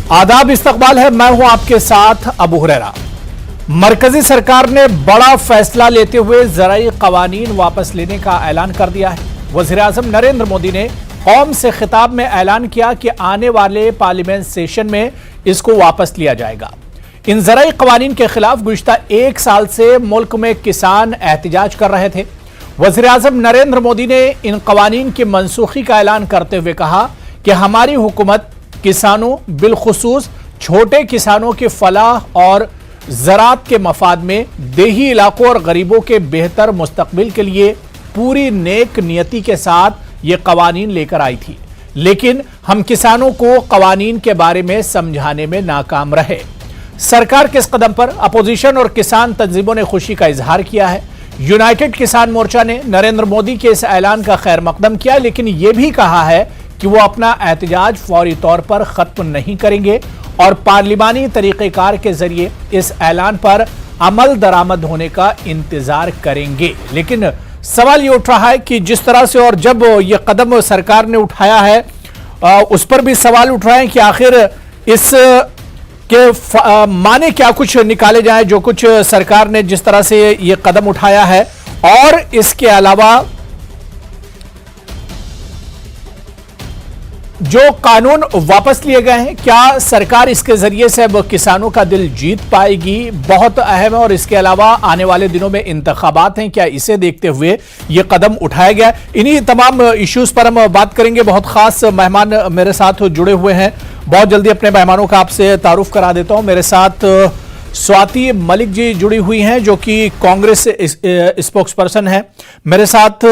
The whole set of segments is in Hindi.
आदाब, इस्तकबाल है। मैं हूं आपके साथ अबू हुरैरा। मरकजी सरकार ने बड़ा फैसला लेते हुए ज़राई क़वानीन वापस लेने का ऐलान कर दिया है। वज़ीर-ए-आज़म नरेंद्र मोदी ने कौम से खिताब में ऐलान किया कि आने वाले पार्लियामेंट सेशन में इसको वापस लिया जाएगा। इन ज़राई क़वानीन के खिलाफ गुज़िश्ता 1 साल से मुल्क में किसान एहतजाज कर रहे थे। वज़ीर-ए-आज़म नरेंद्र मोदी ने इन क़वानीन की मनसूखी का ऐलान करते हुए कहा कि हमारी हुकूमत किसानों, बिलखुसूस छोटे किसानों की फलाह और ज़राअत के मफाद में देही इलाकों और गरीबों के बेहतर मुस्तकबिल के लिए पूरी नेक नियति के साथ ये क़वानीन लेकर आई थी, लेकिन हम किसानों को क़वानीन के बारे में समझाने में नाकाम रहे। सरकार के इस कदम पर अपोजिशन और किसान तंजीमों ने खुशी का इजहार किया है। यूनाइटेड किसान मोर्चा ने नरेंद्र मोदी के इस ऐलान का खैर मकदम किया, लेकिन यह भी कहा है कि वो अपना एहतजाज फौरी तौर पर खत्म नहीं करेंगे और पार्लिमानी तरीक़ेकार के जरिए इस ऐलान पर अमल दरामद होने का इंतजार करेंगे। लेकिन सवाल ये उठ रहा है कि जिस तरह से और जब ये कदम सरकार ने उठाया है, उस पर भी सवाल उठ रहे हैं कि आखिर इस के माने क्या कुछ निकाले जाए, जो कुछ सरकार ने जिस तरह से ये कदम उठाया है। और इसके अलावा जो कानून वापस लिए गए हैं, क्या सरकार इसके जरिए से अब किसानों का दिल जीत पाएगी, बहुत अहम है। और इसके अलावा आने वाले दिनों में इंतखाबात हैं, क्या इसे देखते हुए यह कदम उठाया गया। इन्हीं तमाम इश्यूज पर हम बात करेंगे। बहुत खास मेहमान मेरे साथ जुड़े हुए हैं। बहुत जल्दी अपने मेहमानों का आपसे तारुफ करा देता हूं। मेरे साथ स्वाति मलिक जी जुड़ी हुई हैं, जो कि कांग्रेस स्पोक्सपर्सन है। मेरे साथ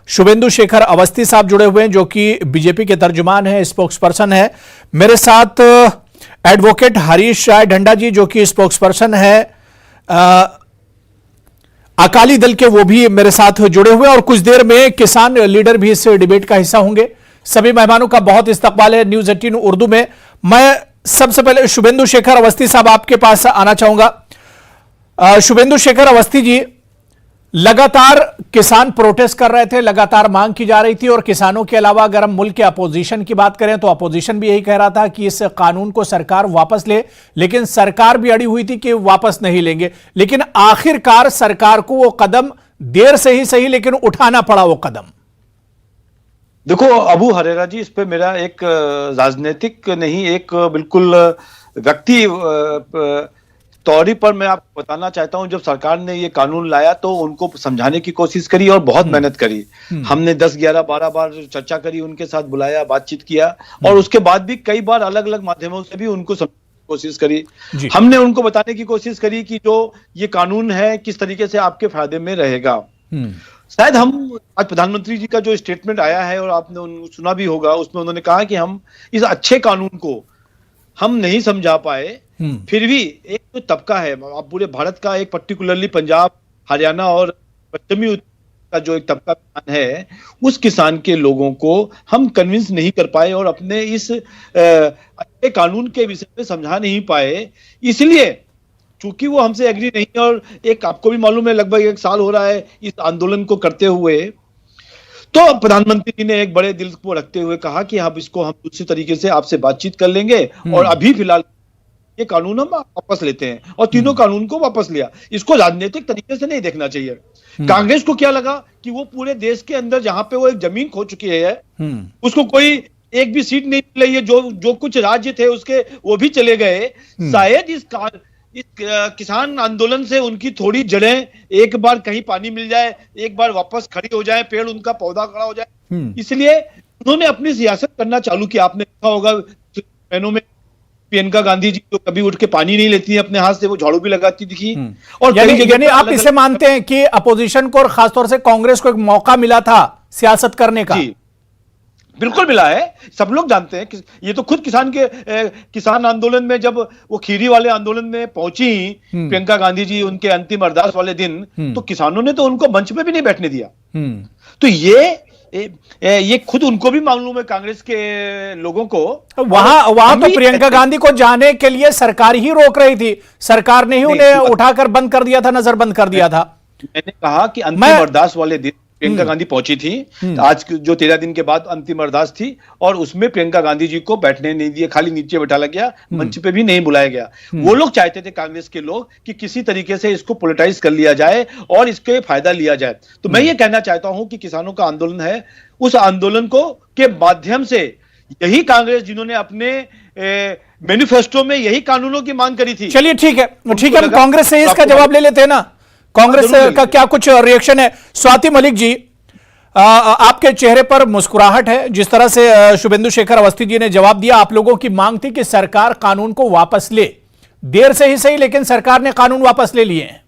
शुभेंदु शेखर अवस्थी साहब जुड़े हुए हैं, जो कि बीजेपी के तर्जुमान हैं, स्पोक्सपर्सन है। मेरे साथ एडवोकेट हरीश राय ढंडा जी, जो कि स्पोक्सपर्सन है अकाली दल के, वो भी मेरे साथ जुड़े हुए हैं। और कुछ देर में किसान लीडर भी इस डिबेट का हिस्सा होंगे। सभी मेहमानों का बहुत इस्तकबाल है न्यूज़ 18 उर्दू में। मैं सबसे पहले शुभेंदु शेखर अवस्थी साहब आपके पास आना चाहूंगा। शुभेंदु शेखर अवस्थी जी, लगातार किसान प्रोटेस्ट कर रहे थे, लगातार मांग की जा रही थी। और किसानों के अलावा अगर हम मुल्क के अपोजिशन की बात करें तो अपोजिशन भी यही कह रहा था कि इस कानून को सरकार वापस ले, लेकिन सरकार भी अड़ी हुई थी कि वापस नहीं लेंगे। लेकिन आखिरकार सरकार को वो कदम देर से ही सही, लेकिन उठाना पड़ा वो कदम। देखो अबू हरेरा जी, इस पे मेरा एक राजनीतिक नहीं, एक बिल्कुल व्यक्ति तौरी पर मैं आपको बताना चाहता हूं। जब सरकार ने ये कानून लाया तो उनको समझाने की कोशिश करी और बहुत मेहनत करी। हमने 10, 11, 12 बार चर्चा करी, उनके साथ बुलाया, बातचीत किया, और उसके बाद भी कई बार अलग अलग माध्यमों से भी उनको समझाने की कोशिश करी। हमने उनको बताने की कोशिश करी कि जो ये कानून है किस तरीके से आपके फायदे में रहेगा। शायद हम आज प्रधानमंत्री जी का जो स्टेटमेंट आया है और आपने सुना भी होगा, उसमें उन्होंने कहा कि हम इस अच्छे कानून को हम नहीं समझा पाए, फिर भी एक जो तबका है, आप पूरे भारत का एक पर्टिकुलरली पंजाब, हरियाणा और पश्चिमी का जो एक तबका है, उस किसान के लोगों को हम कन्विंस नहीं कर पाए और अपने इस अच्छे कानून के विषय में समझा नहीं पाए। इसलिए चूंकि वो हमसे एग्री नहीं है, और एक आपको भी मालूम है लगभग 1 साल हो रहा है इस आंदोलन को करते हुए, तो प्रधानमंत्री जी ने एक बड़े दिल को रखते हुए कहा कि आप इसको हम दूसरे तरीके से आपसे बातचीत कर लेंगे और अभी फिलहाल ये कानून हम वापस लेते हैं। और तीनों कानून को वापस लिया। इसको राजनीतिक तरीके से नहीं देखना चाहिए। कांग्रेस को क्या लगा कि वो पूरे देश के अंदर जहां पे वो एक जमीन खो चुकी है, उसको कोई एक भी सीट नहीं मिल रही है, जो कुछ राज्य थे उसके वो भी चले गए। शायद इस किसान आंदोलन से उनकी थोड़ी जड़ें एक बार कहीं पानी मिल जाए, एक बार वापस खड़ी हो जाए, पेड़ उनका पौधा खड़ा हो जाए। इसलिए उन्होंने अपनी सियासत करना चालू किया। आपने देखा होगा बहनों में प्रियंका गांधी जी तो कभी उठ के पानी नहीं लेती है अपने हाथ से, वो झाड़ू भी लगाती दिखी। और यानी आप इसे मानते हैं कि अपोजिशन को और खासतौर से कांग्रेस को एक मौका मिला था सियासत करने का? बिल्कुल मिला है। सब लोग जानते हैं कि ये तो खुद किसान आंदोलन में जब वो खीरी वाले आंदोलन में पहुंची प्रियंका गांधी जी, उनके अंतिम अरदास वाले दिन, तो किसानों ने तो उनको मंच पे भी नहीं बैठने दिया। तो ये खुद उनको भी मालूम है, कांग्रेस के लोगों को। वहां तो प्रियंका गांधी को जाने के लिए सरकार ही रोक रही थी, सरकार ने ही उन्हें उठाकर बंद कर दिया था, नजरबंद कर दिया था। मैंने कहा कि अंतिम अरदास वाले दिन प्रियंका गांधी पहुंची थी आज जो 13 दिन के बाद अंतिम अरदास थी, और उसमें प्रियंका गांधी जी को बैठने नहीं दिए, खाली नीचे बैठाला गया, मंच पे भी नहीं बुलाया गया। वो लोग चाहते थे, कांग्रेस के लोग, कि किसी तरीके से इसको पॉलिटाइज कर लिया जाए और इसके फायदा लिया जाए। तो मैं ये कहना चाहता हूं कि किसानों का आंदोलन है, उस आंदोलन को के माध्यम से यही कांग्रेस, जिन्होंने अपने मैनिफेस्टो में यही कानूनों की मांग करी थी। चलिए ठीक है, हम कांग्रेस से इसका जवाब ले लेते हैं ना। कांग्रेस का क्या कुछ रिएक्शन है? स्वाति मलिक जी, आपके चेहरे पर मुस्कुराहट है। जिस तरह से शुभेंदु शेखर अवस्थी जी ने जवाब दिया, आप लोगों की मांग थी कि सरकार कानून को वापस ले, देर से ही सही लेकिन सरकार ने कानून वापस ले लिए हैं।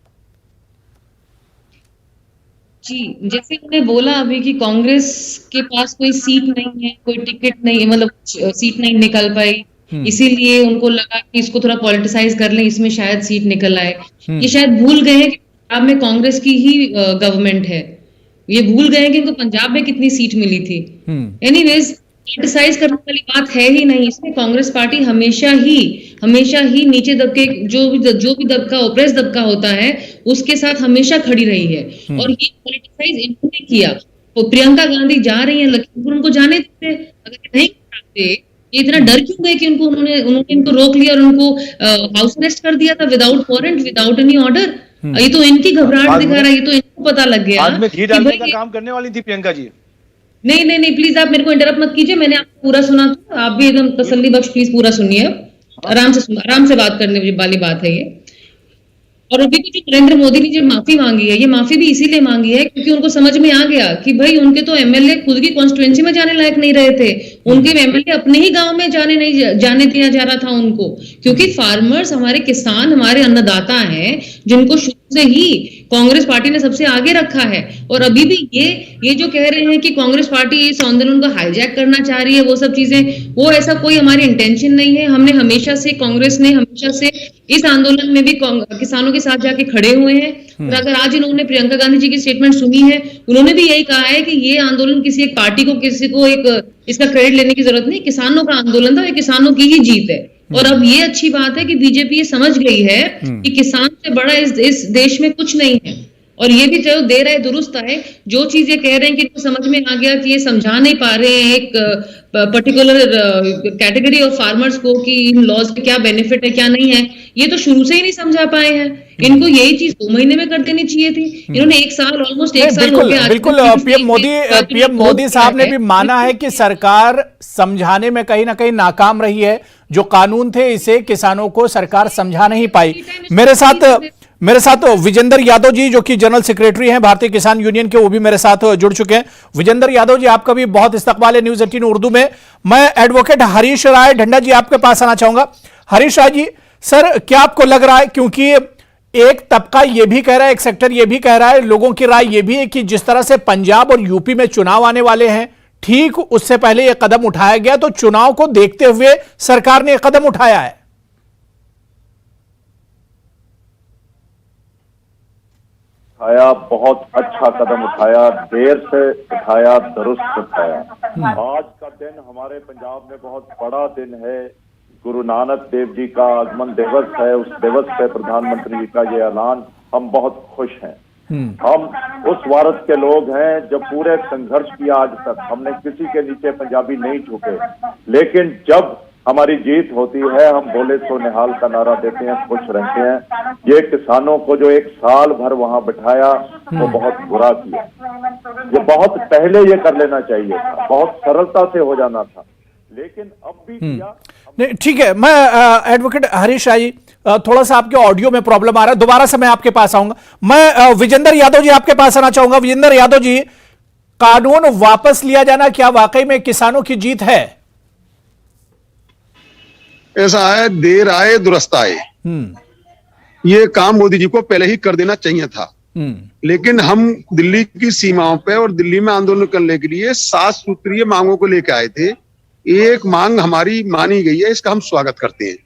जी, जैसे उन्होंने बोला अभी कि कांग्रेस के पास कोई सीट नहीं है, कोई टिकट नहीं, मतलब सीट नहीं निकल पाई, इसीलिए उनको लगा कि इसको थोड़ा पॉलिटिसाइज कर लें, इसमें शायद सीट निकल आए। ये शायद भूल गए हैं कि पंजाब में कांग्रेस की ही गवर्नमेंट है। ये भूल गए हैं कि उनको पंजाब में कितनी सीट मिली थी। एनीवेज, पॉलिटिसाइज करने वाली बात है ही नहीं इसमें। कांग्रेस पार्टी हमेशा ही नीचे दबके, जो भी दबका, ओप्रेस दबका होता है, उसके साथ हमेशा खड़ी रही है। और ये पॉलिटिसाइज इन्होंने किया। तो प्रियंका गांधी जा रही है लखीमपुर, उनको जाने देते, अगर नहीं कराते, ये इतना डर क्यों गए कि उन्होंने इनको रोक लिया और उनको हाउस अरेस्ट कर दिया था without warrant, without any order. ये तो इनकी घबराहट दिखा रहा है, ये तो इनको पता लग गया आज में घी डालने का काम करने वाली थी प्रियंका जी। नहीं, प्लीज आप मेरे को इंटरप्ट मत कीजिए, मैंने आपको पूरा सुना था, आप भी एकदम तसल्ली बख्श प्लीज पूरा सुनिए। आराम से बात करने वाली बात है ये। और अभी भी जो नरेंद्र मोदी ने जो माफी मांगी है, ये माफी भी इसीलिए मांगी है क्योंकि उनको समझ में आ गया कि भाई उनके तो एमएलए खुद की कॉन्स्टिट्यूएंसी में जाने लायक नहीं रहे थे, उनके एमएलए अपने ही गांव में जाने दिया जा रहा था उनको। क्योंकि फार्मर्स, हमारे किसान, हमारे अन्नदाता हैं, जिनको शुरू से ही कांग्रेस पार्टी ने सबसे आगे रखा है। और अभी भी ये जो कह रहे हैं कि कांग्रेस पार्टी इस आंदोलन को हाईजैक करना चाह रही है, वो सब चीजें, वो ऐसा कोई हमारी इंटेंशन नहीं है। हमने कांग्रेस ने हमेशा से इस आंदोलन में भी किसानों के साथ जाके खड़े हुए हैं। और अगर आज इन्होंने प्रियंका गांधी जी की स्टेटमेंट सुनी है, उन्होंने भी यही कहा है कि ये आंदोलन किसी एक पार्टी को, किसी को इसका क्रेडिट लेने की जरूरत नहीं, किसानों का आंदोलन था, ये किसानों की ही जीत है। और अब ये अच्छी बात है कि बीजेपी ये समझ गई है कि किसान से बड़ा इस देश में कुछ नहीं है। और ये भी जो दे रहा है दुरुस्त है, जो चीज ये कह रहे हैं कि इनको समझ में आ गया कि ये समझा नहीं पा रहे हैं एक पर्टिकुलर कैटेगरी ऑफ फार्मर्स को कि इन लॉज के क्या बेनिफिट है क्या नहीं है, ये तो शुरू से ही नहीं समझा पाए हैं। इनको यही चीज 2 महीने में कर देनी चाहिए थी, इन्होंने ऑलमोस्ट एक साल हो गया। बिल्कुल पीएम मोदी साहब ने भी माना है कि सरकार समझाने में कहीं ना कहीं नाकाम रही है। जो कानून थे इसे किसानों को सरकार समझा नहीं पाई। मेरे साथ विजेंद्र यादव जी, जो कि जनरल सेक्रेटरी हैं भारतीय किसान यूनियन के, वो भी मेरे साथ जुड़ चुके हैं। विजेंद्र यादव जी, आपका भी बहुत इस्तकबाल है न्यूज 18 उर्दू में। मैं एडवोकेट हरीश राय ढंडा जी आपके पास आना चाहूंगा। हरीश राय जी, सर क्या आपको लग रहा है, क्योंकि एक तबका ये भी कह रहा है, एक सेक्टर ये भी कह रहा है, लोगों की राय ये भी है कि जिस तरह से पंजाब और यूपी में चुनाव आने वाले हैं, ठीक उससे पहले यह कदम उठाया गया, तो चुनाव को देखते हुए सरकार ने यह कदम उठाया है। बहुत अच्छा कदम उठाया, देर से उठाया, दुरुस्त उठाया। आज का दिन हमारे पंजाब में बहुत बड़ा दिन है। गुरु नानक देव जी का आगमन दिवस है। उस दिवस पे प्रधानमंत्री जी का ये ऐलान, हम बहुत खुश हैं। हम उस भारत के लोग हैं जो पूरे संघर्ष किया आज तक, हमने किसी के नीचे पंजाबी नहीं झुके। लेकिन जब हमारी जीत होती है, हम बोले सो निहाल का नारा देते हैं, खुश रहते हैं। ये किसानों को जो 1 साल भर वहां बिठाया, वो बहुत बुरा किया। ये बहुत पहले ये कर लेना चाहिए था, बहुत सरलता से हो जाना था, लेकिन अब भी किया। नहीं, ठीक है। मैं एडवोकेट हरीश राय जी, थोड़ा सा आपके ऑडियो में प्रॉब्लम आ रहा है, दोबारा से मैं आपके पास आऊंगा। मैं विजेंद्र यादव जी आपके पास आना चाहूंगा। विजेंद्र यादव जी, कानून वापस लिया जाना क्या वाकई में किसानों की जीत है? ऐसा है, देर आए दुरुस्त आए। ये काम मोदी जी को पहले ही कर देना चाहिए था। लेकिन हम दिल्ली की सीमाओं पे और दिल्ली में आंदोलन करने के लिए 7 सूत्रीय मांगों को लेकर आए थे। एक मांग हमारी मानी गई है, इसका हम स्वागत करते हैं।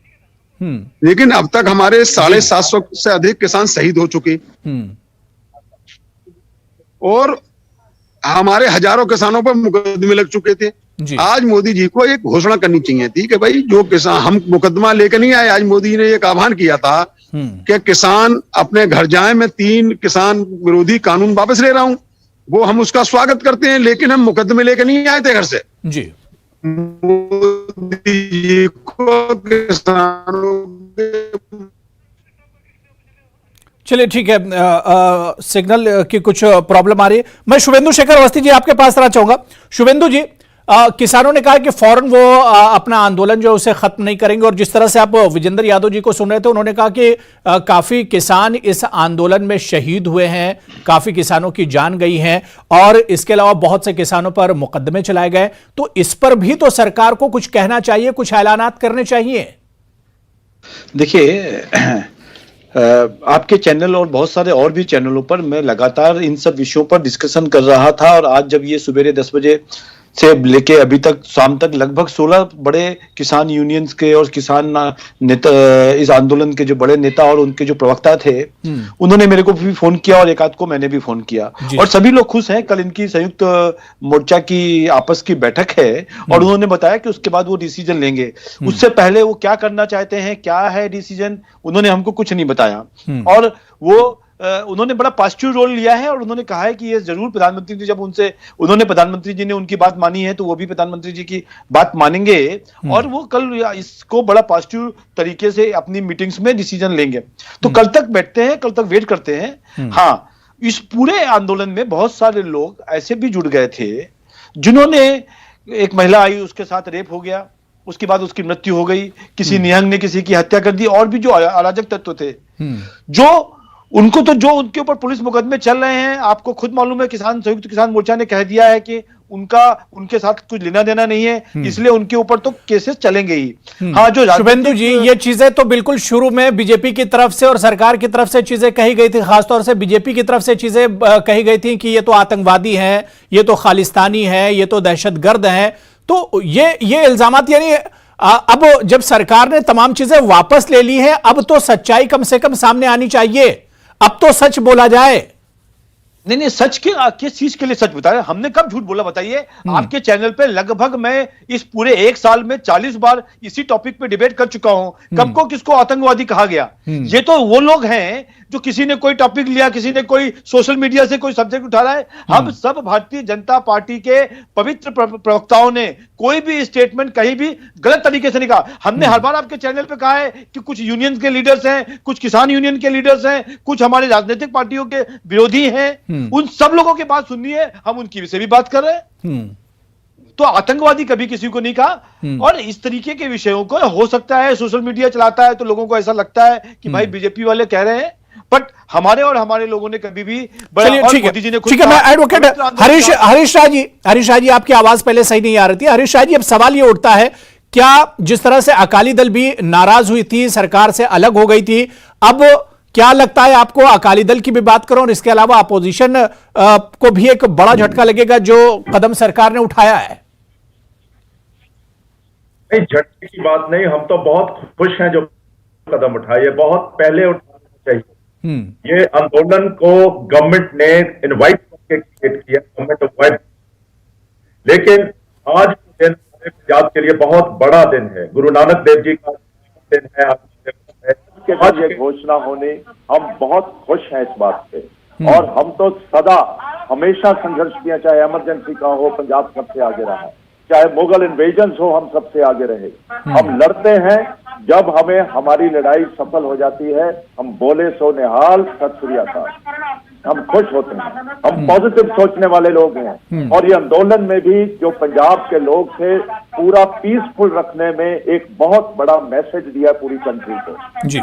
लेकिन अब तक हमारे 750 से अधिक किसान शहीद हो चुके और हमारे हजारों किसानों पर मुकदमे लग चुके थे। आज मोदी जी को एक घोषणा करनी चाहिए थी कि भाई जो किसान, हम मुकदमा लेकर नहीं आए। आज मोदी ने एक आह्वान किया था कि किसान अपने घर जाएं, मैं 3 किसान विरोधी कानून वापस ले रहा हूं। वो हम उसका स्वागत करते हैं, लेकिन हम मुकदमे लेकर नहीं आए थे घर से जी। मोदी जी को किसानों के। चलिए ठीक है, सिग्नल की कुछ प्रॉब्लम आ रही है। मैं शुभेंदु शेखर अवस्थी जी आपके पास रहना चाहूंगा। शुभेंदु जी, किसानों ने कहा कि फौरन वो अपना आंदोलन जो है उसे खत्म नहीं करेंगे, और जिस तरह से आप विजेंद्र यादव जी को सुन रहे थे, उन्होंने कहा कि काफी किसान इस आंदोलन में शहीद हुए हैं, काफी किसानों की जान गई है, और इसके अलावा बहुत से किसानों पर मुकदमे चलाए गए। तो इस पर भी तो सरकार को कुछ कहना चाहिए, कुछ ऐलानात करने चाहिए। देखिए, आपके चैनल और बहुत सारे और भी चैनलों पर मैं लगातार इन सब विषयों पर डिस्कशन कर रहा था, और आज जब ये सुबेरे 10 बजे से लेके अभी तक शाम तक लगभग 16 बड़े किसान यूनियंस के और किसान नेता, इस आंदोलन के जो बड़े नेता और उनके जो प्रवक्ता थे, उन्होंने मेरे को भी फोन किया और एक आध को मैंने भी फोन किया, और सभी लोग खुश हैं। कल इनकी संयुक्त मोर्चा की आपस की बैठक है, और उन्होंने बताया कि उसके बाद वो डिसीजन लेंगे। उससे पहले वो क्या करना चाहते हैं, क्या है डिसीजन, उन्होंने हमको कुछ नहीं बताया। और वो उन्होंने बड़ा पॉजिटिव रोल लिया है, और उन्होंने कहा है कि ये जरूर प्रधानमंत्री जी, जब प्रधानमंत्री जी ने उनकी बात मानी है, तो वो भी प्रधानमंत्री जी की बात मानेंगे, और वो कल इसको बड़ा पॉजिटिव तरीके से अपनी मीटिंग्स में डिसीजन लेंगे। तो कल तक बैठते हैं, कल तक वेट करते हैं। हाँ, इस पूरे आंदोलन में बहुत सारे लोग ऐसे भी जुड़ गए थे जिन्होंने, एक महिला आई, उसके साथ रेप हो गया, उसके बाद उसकी मृत्यु हो गई, किसी निहंग ने किसी की हत्या कर दी, और भी जो अराजक तत्व थे, जो उनको तो जो उनके ऊपर पुलिस मुकदमे चल रहे हैं, आपको खुद मालूम है, संयुक्त किसान मोर्चा ने कह दिया है कि उनके साथ कुछ लेना देना नहीं है, इसलिए उनके ऊपर तो केसेस चलेंगे ही। हाँ, जो शुभेंदु जी, ये चीजें तो बिल्कुल शुरू में बीजेपी की तरफ से और सरकार की तरफ से चीजें कही गई थी, खासतौर से बीजेपी की तरफ से चीजें कही गई थी कि ये तो आतंकवादी हैं, ये तो खालिस्तानी है, ये तो दहशतगर्द हैं। तो ये इल्जामात, यानी अब जब सरकार ने तमाम चीजें वापस ले ली हैं, अब तो सच्चाई कम से कम सामने आनी चाहिए, अब तो सच बोला जाए। नहीं, सच के किस चीज के लिए सच बताया? हमने कब झूठ बोला बताइए? आपके चैनल पे लगभग मैं इस पूरे 1 साल में 40 बार इसी टॉपिक पे डिबेट कर चुका हूं। कब को किसको आतंकवादी कहा गया? ये तो वो लोग हैं जो किसी ने कोई टॉपिक लिया, किसी ने कोई सोशल मीडिया से कोई सब्जेक्ट उठा रहा है। हम सब भारतीय जनता पार्टी के पवित्र प्रवक्ताओं ने कोई भी स्टेटमेंट कहीं भी गलत तरीके से नहीं कहा। हमने हर बार आपके चैनल पे कहा है कि कुछ यूनियन के लीडर्स हैं, कुछ किसान यूनियन के लीडर्स हैं, कुछ हमारे राजनीतिक पार्टियों के विरोधी हैं, उन सब लोगों की बात सुननी है, हम उनकी से भी बात कर रहे हैं। तो आतंकवादी कभी किसी को नहीं कहा। और इस तरीके के विषयों को, हो सकता है सोशल मीडिया चलाता है तो लोगों को ऐसा लगता है कि भाई बीजेपी वाले कह रहे हैं, बट हमारे लोगों ने कभी भी, मोदी जी ने ठीक है, मैं एडवोकेट हरीश राज जी, आपकी आवाज पहले सही नहीं आ रही थी। हरीश राज जी, अब सवाल ये उठता है, क्या जिस तरह से अकाली दल भी नाराज हुई थी, सरकार से अलग हो गई थी, अब क्या लगता है आपको, अकाली दल की भी बात करो और इसके अलावा अपोजिशन को भी एक बड़ा झटका लगेगा जो कदम सरकार ने उठाया है? नहीं, झटके की बात नहीं, हम तो बहुत खुश हैं जो कदम उठाए, बहुत पहले उठाना चाहिए। ये आंदोलन को गवर्नमेंट ने इनवाइट करके क्रिएट किया, गवर्नमेंट इनवाइट, लेकिन आज के दिन हमारे पंजाब के लिए बहुत बड़ा दिन है, गुरु नानक देव जी का दिन है। आज ये घोषणा होने हम बहुत खुश हैं इस बात से, और हम तो सदा हमेशा संघर्ष किया, चाहे इमरजेंसी का हो, पंजाब सबसे आगे रहा है, चाहे मुगल इन्वेजन हो, हम सबसे आगे रहे। हम लड़ते हैं, जब हमें हमारी लड़ाई सफल हो जाती है, हम बोले सो निहाल, सत श्री अकाल, हम खुश होते हैं, हम पॉजिटिव सोचने वाले लोग हैं। और ये आंदोलन में भी जो पंजाब के लोग थे, पूरा पीसफुल रखने में एक बहुत बड़ा मैसेज दिया पूरी कंट्री को,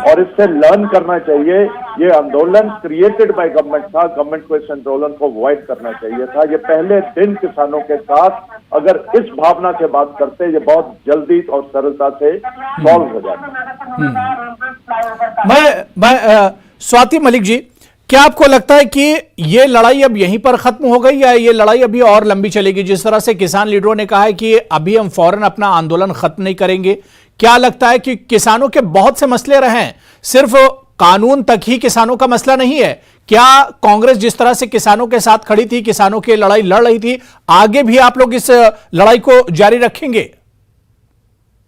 और इससे लर्न करना चाहिए। ये आंदोलन क्रिएटेड बाय गवर्नमेंट था, गवर्नमेंट को इस आंदोलन को अवॉइड करना चाहिए था। ये पहले दिन किसानों के साथ अगर इस भावना से बात करते, ये बहुत जल्दी और सरलता से सॉल्व हो जाता। मैं स्वाति मलिक जी, क्या आपको लगता है कि ये लड़ाई अब यहीं पर खत्म हो गई, या ये लड़ाई अभी और लंबी चलेगी? जिस तरह से किसान लीडरों ने कहा है कि अभी हम फौरन अपना आंदोलन खत्म नहीं करेंगे, क्या लगता है कि किसानों के बहुत से मसले रहे हैं, सिर्फ कानून तक ही किसानों का मसला नहीं है? क्या कांग्रेस जिस तरह से किसानों के साथ खड़ी थी, किसानों की लड़ाई लड़ रही थी, आगे भी आप लोग इस लड़ाई को जारी रखेंगे?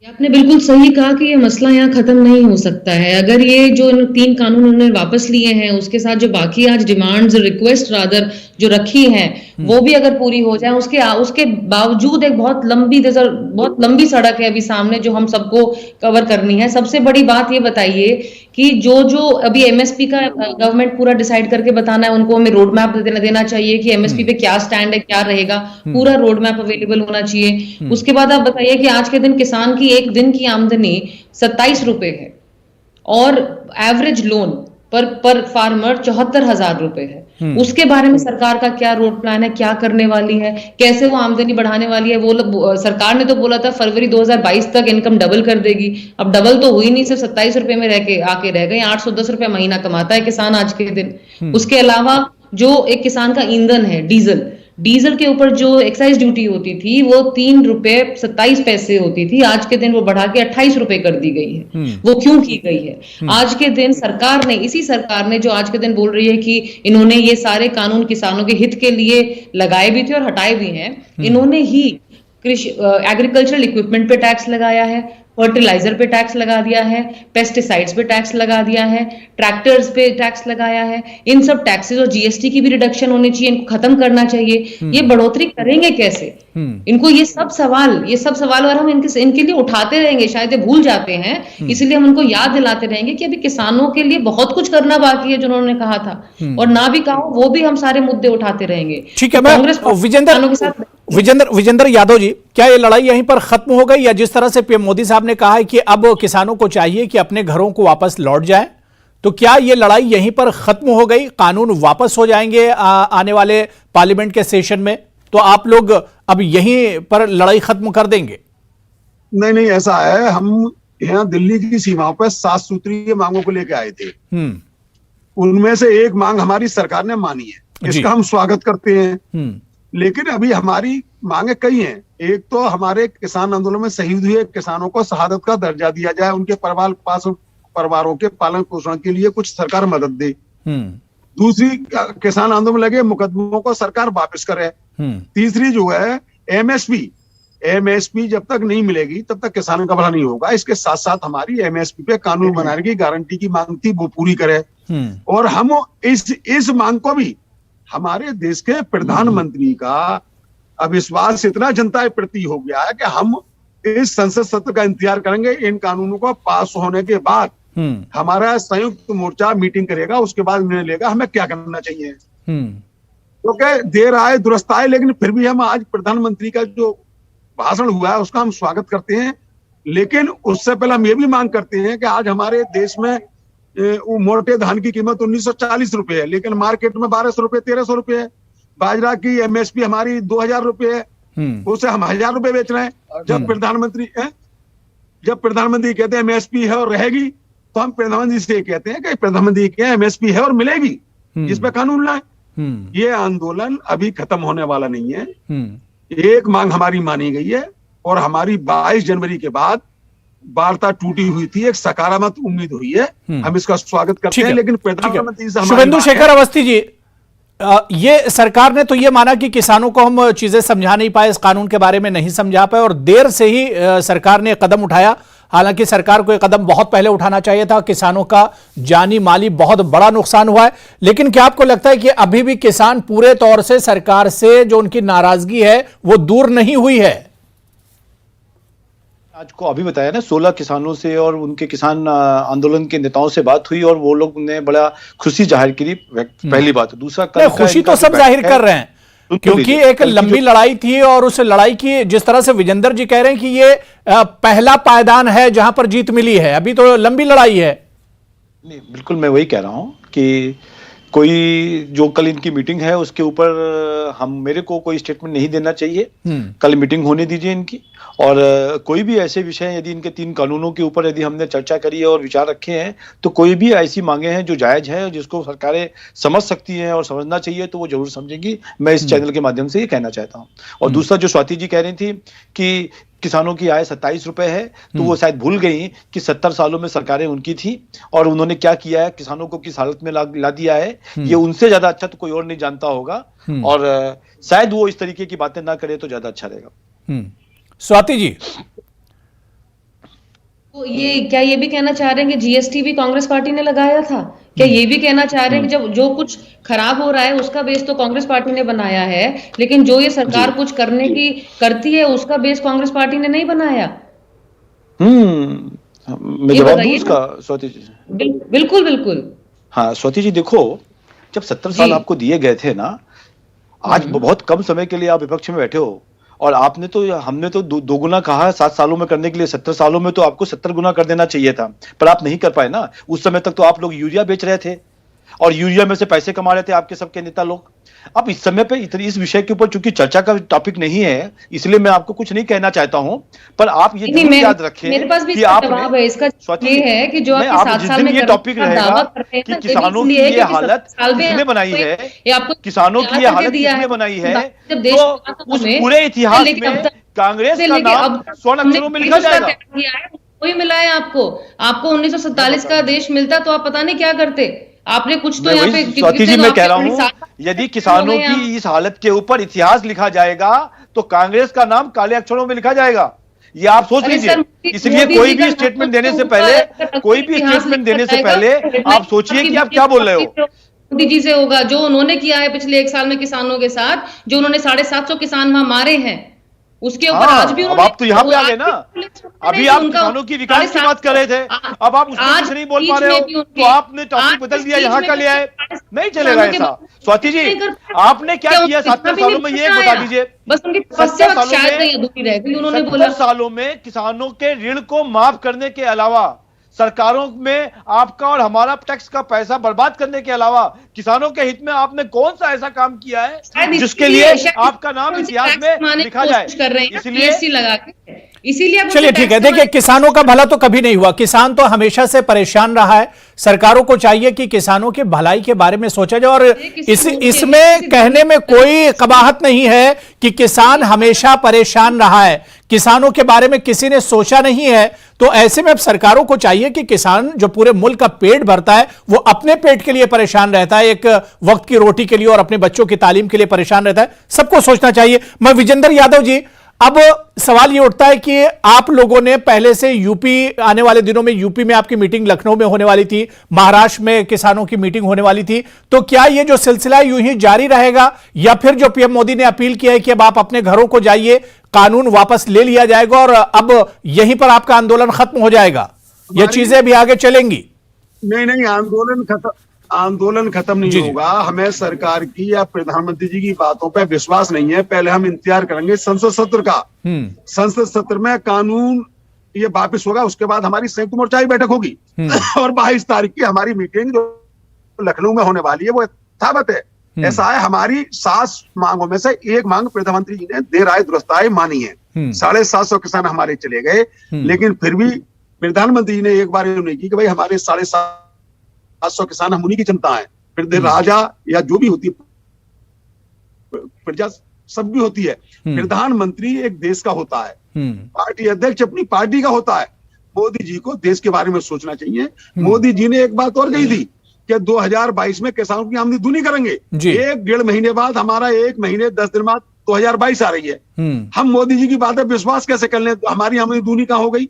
आपने बिल्कुल सही कहा कि ये मसला यहाँ खत्म नहीं हो सकता है। अगर ये जो 3 कानून उन्होंने वापस लिए हैं, उसके साथ जो बाकी आज डिमांड्स, रिक्वेस्ट रादर जो रखी हैं वो भी अगर पूरी हो जाए, उसके बावजूद एक बहुत लंबी सड़क है अभी सामने जो हम सबको कवर करनी है। सबसे बड़ी बात ये बताइए कि जो अभी एमएसपी का गवर्नमेंट पूरा डिसाइड करके बताना है, उनको हमें रोड मैप देना चाहिए कि एमएसपी पे क्या स्टैंड है, क्या रहेगा, पूरा रोड मैप अवेलेबल होना चाहिए। उसके बाद आप बताइए कि आज के दिन किसान की एक दिन की आमदनी 27 रुपए है और एवरेज लोन पर फार्मर 74,000 रुपए है। उसके बारे में सरकार का क्या रोड प्लान है, क्या करने वाली है, कैसे वो आमदनी बढ़ाने वाली है? वो सरकार ने तो बोला था फरवरी 2022 तक इनकम डबल कर देगी, अब डबल तो हुई नहीं, सिर्फ 27 रुपए में आके रह गए। 810 रुपए महीना कमाता है किसान आज के दिन। उसके अलावा जो एक किसान का ईंधन है डीजल के ऊपर जो एक्साइज ड्यूटी होती थी वो 3 रुपए 27 पैसे होती थी, आज के दिन वो बढ़ा के 28 रुपए कर दी गई है। वो क्यों की गई है? आज के दिन इसी सरकार ने जो आज के दिन बोल रही है कि इन्होंने ये सारे कानून किसानों के हित के लिए लगाए भी थे और हटाए भी हैं, इन्होंने ही एग्रीकल्चरल इक्विपमेंट पे टैक्स लगाया है, फर्टिलाइजर पे टैक्स लगा दिया है, पेस्टिसाइड्स पे टैक्स लगा दिया है, ट्रैक्टर्स पे टैक्स लगाया है। इन सब टैक्सेस और जीएसटी की भी रिडक्शन होनी चाहिए, इनको खत्म करना चाहिए। ये बढ़ोतरी करेंगे कैसे? इनको ये सब सवाल अगर हम इनके लिए उठाते रहेंगे, शायद ये भूल जाते हैं, इसलिए हम उनको याद दिलाते रहेंगे कि अभी किसानों के लिए बहुत कुछ करना बाकी है जो उन्होंने कहा था, और ना भी कहा वो भी हम सारे मुद्दे उठाते रहेंगे। ठीक है, मैं विजेंद्र यादव जी, क्या ये लड़ाई यहीं पर खत्म हो गई, या जिस तरह से पीएम मोदी साहब ने कहा है कि अब किसानों को चाहिए कि अपने घरों को वापस लौट जाएं, तो क्या ये लड़ाई यहीं पर खत्म हो गई? कानून वापस हो जाएंगे आने वाले पार्लियामेंट के सेशन में, तो आप लोग अब यहीं पर लड़ाई खत्म कर देंगे? नहीं, ऐसा है, हम यहाँ दिल्ली की सीमाओं पर 7 सूत्रीय मांगों को लेकर आए थे। उनमें से एक मांग हमारी सरकार ने मानी है, इसका हम स्वागत करते हैं। लेकिन अभी हमारी मांगे कई हैं। एक तो हमारे किसान आंदोलन में शहीद हुए किसानों को शहादत का दर्जा दिया जाए, उनके परिवारों के पालन पोषण के लिए कुछ सरकार मदद दे। दूसरी, किसान आंदोलन में लगे मुकदमों को सरकार वापस करे। तीसरी जो है एमएसपी जब तक नहीं मिलेगी तब तक किसानों का भला नहीं होगा। इसके साथ साथ हमारी एमएसपी पे कानून बनाने की गारंटी की मांग थी, वो पूरी करे। और हम इस मांग को भी हमारे देश के प्रधानमंत्री का अविश्वास इतना जनता के प्रति हो गया है कि हम इस संसद सत्र का इंतजार करेंगे। इन कानूनों को पास होने के बाद हमारा संयुक्त मोर्चा मीटिंग करेगा, उसके बाद निर्णय लेगा हमें क्या करना चाहिए। क्योंकि देर आए दुरुस्त आए, लेकिन फिर भी हम आज प्रधानमंत्री का जो भाषण हुआ है उसका हम स्वागत करते हैं। लेकिन उससे पहले हम ये भी मांग करते हैं कि आज हमारे देश में मोटे धान की कीमत 1940 रुपए है, लेकिन मार्केट में 1200 रुपए 1300 रुपए है। बाजरा की एमएसपी हमारी 2000 रुपए है, उसे हम 1000 रुपए बेच रहे हैं। जब प्रधानमंत्री कहते हैं एमएसपी है और रहेगी, तो हम प्रधानमंत्री से कहते हैं कि प्रधानमंत्री क्या एमएसपी है और मिलेगी, इस पे कानून लाए। ये आंदोलन अभी खत्म होने वाला नहीं है। एक मांग हमारी मानी गई है और हमारी 22 जनवरी के बाद वार्ता टूटी हुई थी, एक सकारात्मक उम्मीद हुई है, हम इसका स्वागत करते हैं। लेकिन प्रधानमंत्री से शुभेंदु शेखर अवस्थी जी, ये सरकार ने तो ये माना कि किसानों को हम चीजें समझा नहीं पाए, इस कानून के बारे में नहीं समझा पाए और देर से ही सरकार ने कदम उठाया। हालांकि सरकार को ये कदम बहुत पहले उठाना चाहिए था, किसानों का जानी माली बहुत बड़ा नुकसान हुआ है। लेकिन क्या आपको लगता है कि अभी भी किसान पूरे तौर से सरकार से जो उनकी नाराजगी है वो दूर नहीं हुई है? आज को अभी बताया ना, 16 किसानों से और उनके किसान आंदोलन के नेताओं से बात हुई और वो लोग ने बड़ा खुशी जाहिर की, पहली बात। दूसरा, खुशी तो सब जाहिर कर रहे हैं क्योंकि एक लंबी लड़ाई थी और उस लड़ाई की जिस तरह से विजेंद्र जी कह रहे हैं कि ये पहला पायदान है जहां पर जीत मिली है, अभी तो लंबी लड़ाई है। नहीं, बिल्कुल मैं वही कह रहा हूं कि कोई जो कल इनकी मीटिंग है उसके ऊपर मेरे को कोई स्टेटमेंट नहीं देना चाहिए। कल मीटिंग होने दीजिए इनकी, और कोई भी ऐसे विषय यदि इनके 3 कानूनों के ऊपर यदि हमने चर्चा करी है और विचार रखे हैं, तो कोई भी ऐसी मांगे हैं जो जायज है, जिसको सरकारें समझ सकती हैं और समझना चाहिए, तो वो जरूर समझेंगी। मैं इस चैनल के माध्यम से ये कहना चाहता हूँ। और दूसरा, जो स्वाति जी कह रही थी कि किसानों की आय 27 रुपए है, तो वो शायद भूल गई कि 70 सालों में सरकारें उनकी थी और उन्होंने क्या किया है, किसानों को किस हालत में ला दिया है, ये उनसे ज्यादा अच्छा तो कोई और नहीं जानता होगा। और शायद वो इस तरीके की बातें ना करे तो ज्यादा अच्छा रहेगा। स्वाति जी, तो ये भी कहना चाह रहे हैं कि जीएसटी भी कांग्रेस पार्टी ने लगाया था, क्या ये भी कहना चाह रहे हैं कि जब जो कुछ खराब हो रहा है उसका बेस तो कांग्रेस पार्टी ने बनाया है, लेकिन जो ये सरकार कुछ करने की करती है उसका बेस कांग्रेस पार्टी ने नहीं बनाया? मैं ये जवाब दूं बताइए उसका, ना। स्वाति जी? बिल्कुल बिल्कुल। हाँ स्वाति जी, देखो जब 70 साल जी। आपको दिए गए थे ना, आज बहुत कम समय के लिए आप विपक्ष में बैठे हो, और आपने तो, हमने तो दो गुना कहा है 7 सालों में करने के लिए, 70 सालों में तो आपको 70 गुना कर देना चाहिए था, पर आप नहीं कर पाए ना। उस समय तक तो आप लोग यूरिया बेच रहे थे और यूरिया में से पैसे कमा रहे थे आपके सबके नेता लोग। अब इस समय पे इस विषय के ऊपर चूंकि चर्चा का टॉपिक नहीं है, इसलिए मैं आपको कुछ नहीं कहना चाहता हूं, पर आप ये नहीं, जरूर मैं याद रखें मेरे पास भी कि इसका आपने, जवाब है। इसका स्वाति ये जी, है कि जो मैं आपके आप 7 जिस साल दिन में ये करने टॉपिक का रहेगा दावा कर रहे हैं कि ना, किसानों की इसलिए है ये कि 7 हालत साल में किसने बनाई आपको है, ये आपको किसानों की ये करके हालत दिया किसने है। बनाई है, जब देश तो के हाथों उस में पूरे इतिहास लेके अब में तक कांग्रेस से का लेके नाम अब तक स्वर्ण हमने अक्षरों में देश लिखा उसका जाएगा। त्याग किया है, वही मिला है आपको। आपको 1947 का देश मिलता तो आप पता नहीं क्या करते। आपने कुछ तो मैं यहाँ वही पे स्वाति जी मैं कह रहा हूँ, 19 यदि किसानों की इस हालत के ऊपर इतिहास लिखा जाएगा तो कांग्रेस का नाम काले अक्षरों में लिखा जाएगा, ये आप सोच अरे लीजिए। सर, इसलिए मोदी कोई जी का भी नाम स्टेटमेंट तो देने से ऊपर पहले, अगर कोई भी इतिहास स्टेटमेंट लिखा देने से जाएगा, पहले हेडलाइन आप सोचिए कि आप क्या बोल रहे हो। मोदी जी से होगा जो उन्होंने किया है पिछले 1 साल में किसानों के साथ, जो उन्होंने 750 किसान वहां मारे हैं, उसके ऊपर आज भी अब आप तो यहाँ पे आ गए ना, अभी आप उनका किसानों की विकास की बात कर रहे थे, अब आप उसमें कुछ नहीं बोल पा रहे हो, तो आपने टॉपिक बदल दिया, यहाँ का ले आए। नहीं चलेगा ऐसा। स्वाति जी, आपने क्या किया 70 सालों में, ये बता दीजिए। बस उनकी तपस्या शायद कहीं अधूरी रह गई। उन्होंने बोला 70 सालों में किसानों के ऋण को माफ करने के अलावा, सरकारों में आपका और हमारा टैक्स का पैसा बर्बाद करने के अलावा किसानों के हित में आपने कौन सा ऐसा काम किया है जिसके लिए आपका नाम इतिहास में लिखा जाए? इसलिए लगा के, इसीलिए चलिए ठीक है। देखिए, किसानों का भला तो कभी नहीं हुआ, किसान तो हमेशा से परेशान रहा है। सरकारों को चाहिए कि किसानों के भलाई के बारे में सोचा जाए, और इसमें कहने में कोई कबाहत नहीं है कि किसान हमेशा परेशान रहा है, किसानों के बारे में किसी ने सोचा नहीं है। तो ऐसे में अब सरकारों को चाहिए कि किसान जो पूरे मुल्क का पेट भरता है वो अपने पेट के लिए परेशान रहता है, एक वक्त की रोटी के लिए और अपने बच्चों की तालीम के लिए परेशान रहता है, सबको सोचना चाहिए। मैं विजेंद्र यादव जी, अब सवाल ये उठता है कि आप लोगों ने पहले से यूपी, आने वाले दिनों में यूपी में आपकी मीटिंग लखनऊ में होने वाली थी, महाराष्ट्र में किसानों की मीटिंग होने वाली थी, तो क्या ये जो सिलसिला यूं ही जारी रहेगा, या फिर जो पीएम मोदी ने अपील किया है कि अब आप अपने घरों को जाइए, कानून वापस ले लिया जाएगा और अब यहीं पर आपका आंदोलन खत्म हो जाएगा, ये चीजें भी आगे चलेंगी? नहीं, आंदोलन खत्म नहीं होगा। हमें सरकार की या प्रधानमंत्री जी की बातों पे विश्वास नहीं है। पहले हम इंतजार करेंगे संसद सत्र का। संसद सत्र में कानून ये वापस होगा, उसके बाद हमारी संयुक्त मोर्चा की बैठक होगी और 22 तारीख की हमारी मीटिंग जो लखनऊ में होने वाली है वो यथावत है। ऐसा है, हमारी 7 मांगों में से एक मांग प्रधानमंत्री जी ने देर आए दुरुस्त आए मानी है। 750 किसान हमारे चले गए, लेकिन फिर भी प्रधानमंत्री जी ने एक बार नहीं की कि भाई हमारे 750 किसान हम उन्हीं की जनता है। फिर राजा या जो भी होती है, प्रजा सब भी होती है। प्रधानमंत्री एक देश का होता है, पार्टी अध्यक्ष अपनी पार्टी का होता है। मोदी जी को देश के बारे में सोचना चाहिए। मोदी जी ने एक बात और कही थी कि 2022 में किसानों की आमदनी दूनी करेंगे। 1-1.5 महीने बाद, हमारा 1 महीने 10 दिन बाद 2022 आ रही है। हम मोदी जी की बात पर विश्वास कैसे कर लें? हमारी आमदनी दूनी कहाँ हो गई?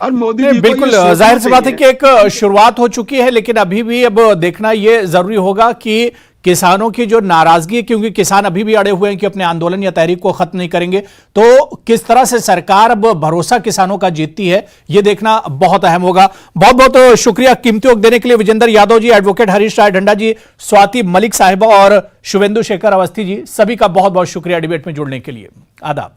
और मोदी जी बिल्कुल जाहिर सी बात है कि एक शुरुआत हो चुकी है, लेकिन अभी भी अब देखना यह जरूरी होगा कि किसानों की जो नाराजगी है, क्योंकि किसान अभी भी अड़े हुए हैं कि अपने आंदोलन या तहरीक को खत्म नहीं करेंगे, तो किस तरह से सरकार अब भरोसा किसानों का जीतती है, यह देखना बहुत अहम होगा। बहुत बहुत शुक्रिया कीमती वक्त देने के लिए विजेंद्र यादव जी, एडवोकेट हरीश राय ढंडा जी, स्वाति मलिक साहिबा और शुभेंदु शेखर अवस्थी जी, सभी का बहुत बहुत शुक्रिया डिबेट में जुड़ने के लिए। आदाब।